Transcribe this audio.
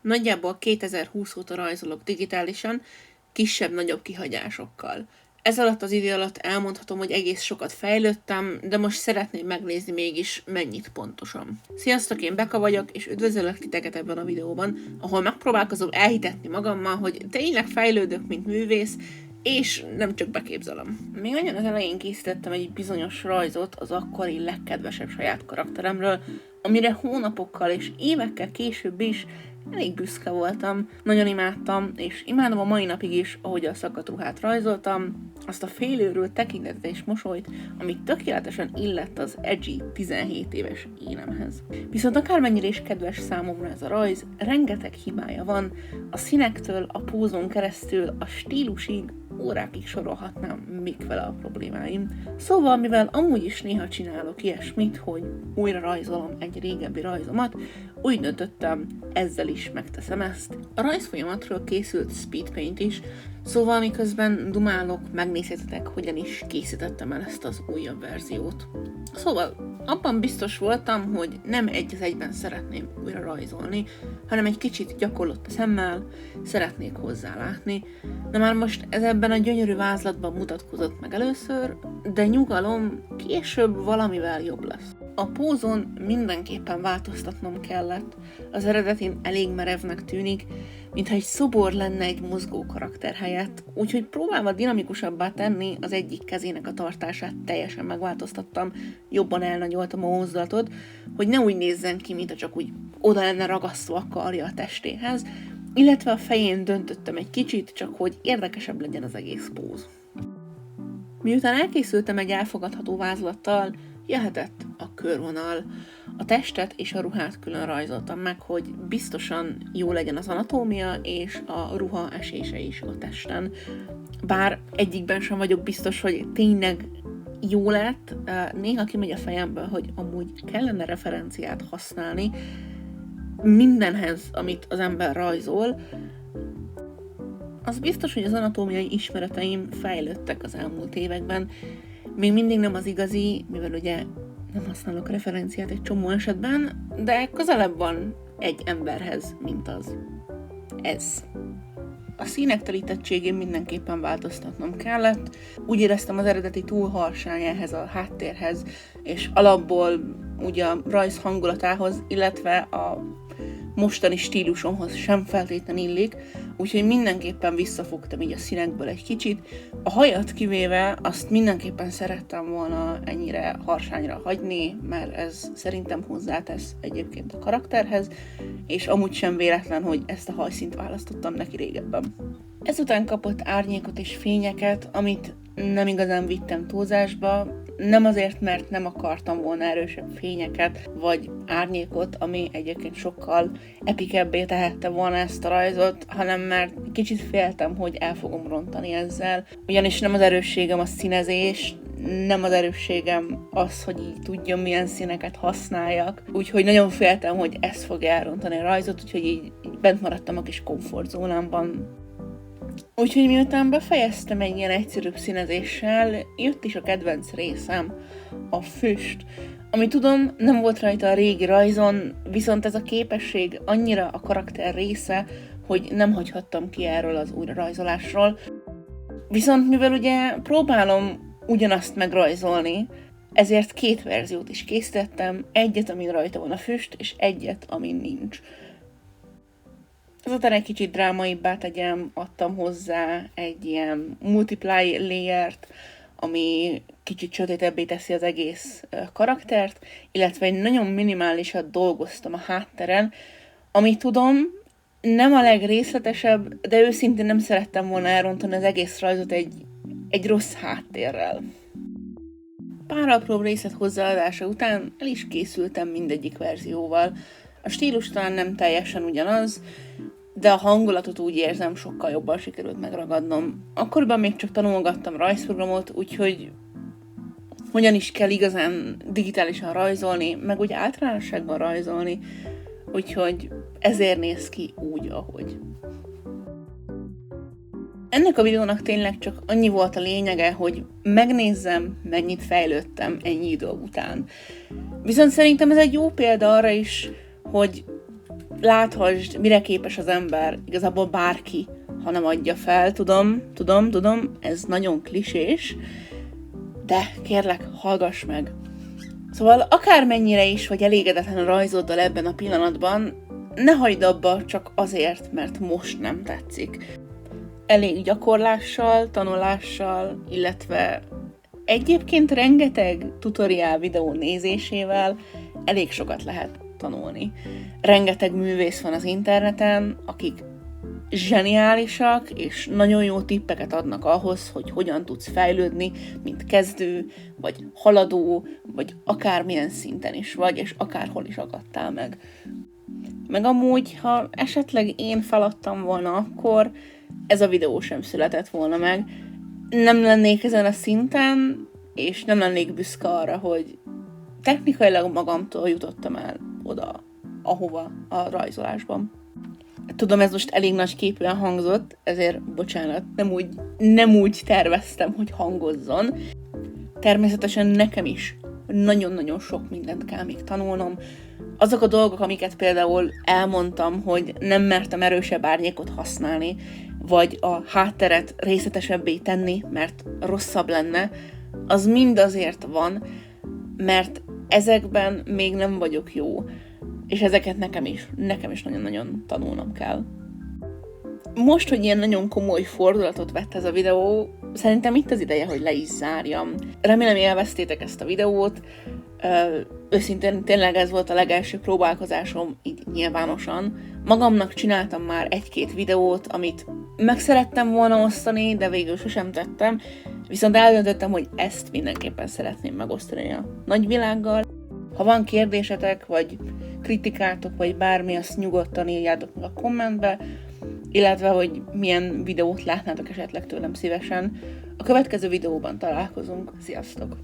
Nagyjából 2020 óta rajzolok digitálisan, kisebb-nagyobb kihagyásokkal. Ez alatt az idő alatt elmondhatom, hogy egész sokat fejlődtem, de most szeretném megnézni mégis mennyit pontosan. Sziasztok, én Beka vagyok, és üdvözöllek titeket ebben a videóban, ahol megpróbálkozom elhitetni magammal, hogy tényleg fejlődök, mint művész, és nem csak beképzelem. Még nagyon az elején készítettem egy bizonyos rajzot az akkori legkedvesebb saját karakteremről, amire hónapokkal és évekkel később is elég büszke voltam, nagyon imádtam, és imádom a mai napig is, ahogy a szakadt ruhát rajzoltam, azt a félőrült tekintetet és mosolyt, amit tökéletesen illett az edgy 17 éves énemhez. Viszont akármennyire is kedves számomra ez a rajz, rengeteg hibája van, a színektől, a pózon keresztül, a stílusig, órákig sorolhatnám, mik vele a problémáim. Szóval, mivel amúgy is néha csinálok ilyesmit, hogy újra rajzolom egy régebbi rajzomat, úgy döntöttem, ezzel is megteszem ezt. A rajzfolyamatról készült speedpaint is, szóval miközben dumálok, megnézhetitek, hogyan is készítettem el ezt az újabb verziót. Szóval abban biztos voltam, hogy nem egy az egyben szeretném újra rajzolni, hanem egy kicsit gyakorlott a szemmel, szeretnék hozzálátni. Na már most ez ebben a gyönyörű vázlatban mutatkozott meg először, de nyugalom, később valamivel jobb lesz. A pózon mindenképpen változtatnom kellett, az eredetin elég merevnek tűnik, mintha egy szobor lenne egy mozgó karakter helyett, úgyhogy próbálva dinamikusabbá tenni az egyik kezének a tartását teljesen megváltoztattam, jobban elnagyoltam a mozdulatot, hogy ne úgy nézzen ki, mintha csak úgy oda lenne ragasztva a karja a testéhez, illetve a fején döntöttem egy kicsit, csak hogy érdekesebb legyen az egész póz. Miután elkészültem egy elfogadható vázlattal, jöhetett a körvonal. A testet és a ruhát külön rajzoltam meg, hogy biztosan jó legyen az anatómia és a ruha esése is a testen. Bár egyikben sem vagyok biztos, hogy tényleg jó lett, néha kimegy a fejemből, hogy amúgy kellene referenciát használni mindenhez, amit az ember rajzol. Az biztos, hogy az anatómiai ismereteim fejlődtek az elmúlt években. Még mindig nem az igazi, mivel ugye nem használok referenciát egy csomó esetben, de közelebb van egy emberhez, mint az. Ez. A színek telítettségén mindenképpen változtatnom kellett. Úgy éreztem, az eredeti túl harsány ehhez a háttérhez, és alapból ugye a rajz hangulatához, illetve a mostani stílusomhoz sem feltétlenül illik, úgyhogy mindenképpen visszafogtam így a színekből egy kicsit. A hajat kivéve azt mindenképpen szerettem volna ennyire harsányra hagyni, mert ez szerintem hozzátesz egyébként a karakterhez, és amúgy sem véletlen, hogy ezt a hajszínt választottam neki régebben. Ezután kapott árnyékot és fényeket, amit nem igazán vittem túlzásba, nem azért, mert nem akartam volna erősebb fényeket, vagy árnyékot, ami egyébként sokkal epikebbé tehette volna ezt a rajzot, hanem mert kicsit féltem, hogy el fogom rontani ezzel. Ugyanis nem az erősségem a színezés, nem az erősségem az, hogy így tudjam, milyen színeket használjak. Úgyhogy nagyon féltem, hogy ez fog elrontani a rajzot, úgyhogy így bent maradtam a kis komfortzónámban. Úgyhogy miután befejeztem egy ilyen egyszerűbb színezéssel, jött is a kedvenc részem, a füst. Ami tudom, nem volt rajta a régi rajzon, viszont ez a képesség annyira a karakter része, hogy nem hagyhattam ki erről az újrarajzolásról. Viszont mivel ugye próbálom ugyanazt megrajzolni, ezért 2 verziót is készítettem, egyet, amin rajta van a füst, és egyet, amin nincs. Azután egy kicsit drámaibbá tegyem, adtam hozzá egy ilyen multiply layert, ami kicsit sötétebbé teszi az egész karaktert, illetve egy nagyon minimálisat dolgoztam a hátteren, ami tudom, nem a legrészletesebb, de őszintén nem szerettem volna elrontani az egész rajzot egy rossz háttérrel. Pár apróbb részlet hozzáadása után el is készültem mindegyik verzióval. A stílus talán nem teljesen ugyanaz, de a hangulatot úgy érzem, sokkal jobban sikerült megragadnom. Akkoriban még csak tanulgattam rajzprogramot, úgyhogy hogyan is kell igazán digitálisan rajzolni, meg úgy általánosságban rajzolni, úgyhogy ezért néz ki úgy, ahogy. Ennek a videónak tényleg csak annyi volt a lényege, hogy megnézzem, mennyit fejlődtem ennyi idő után. Viszont szerintem ez egy jó példa arra is, hogy láthasd, mire képes az ember, igazából bárki, ha nem adja fel. Tudom, ez nagyon klisés, de kérlek, hallgass meg. Szóval akármennyire is vagy elégedetlen a rajzoddal ebben a pillanatban, ne hagyd abba csak azért, mert most nem tetszik. Elég gyakorlással, tanulással, illetve egyébként rengeteg tutoriál videó nézésével elég sokat lehet tanulni. Rengeteg művész van az interneten, akik zseniálisak, és nagyon jó tippeket adnak ahhoz, hogy hogyan tudsz fejlődni, mint kezdő, vagy haladó, vagy akármilyen szinten is vagy, és akárhol is akadtál meg. Meg amúgy, ha esetleg én feladtam volna, akkor ez a videó sem született volna meg. Nem lennék ezen a szinten, és nem lennék büszke arra, hogy technikailag magamtól jutottam el oda, ahova a rajzolásban. Tudom, ez most elég nagy képűen hangzott, ezért bocsánat, nem úgy terveztem, hogy hangozzon. Természetesen nekem is nagyon-nagyon sok mindent kell még tanulnom. Azok a dolgok, amiket például elmondtam, hogy nem mertem erősebb árnyékot használni, vagy a hátteret részletesebbé tenni, mert rosszabb lenne, az mind azért van, mert ezekben még nem vagyok jó, és ezeket nekem is nagyon-nagyon tanulnom kell. Most, hogy ilyen nagyon komoly fordulatot vett ez a videó, szerintem itt az ideje, hogy le is zárjam. Remélem élveztétek ezt a videót. Őszintén tényleg ez volt a legelső próbálkozásom, így nyilvánosan. Magamnak csináltam már egy-két videót, amit meg szerettem volna osztani, de végül sosem tettem. Viszont eldöntöttem, hogy ezt mindenképpen szeretném megosztani a nagyvilággal. Ha van kérdésetek, vagy kritikátok, vagy bármi, azt nyugodtan írjátok meg a kommentbe, illetve, hogy milyen videót látnátok esetleg tőlem szívesen. A következő videóban találkozunk. Sziasztok!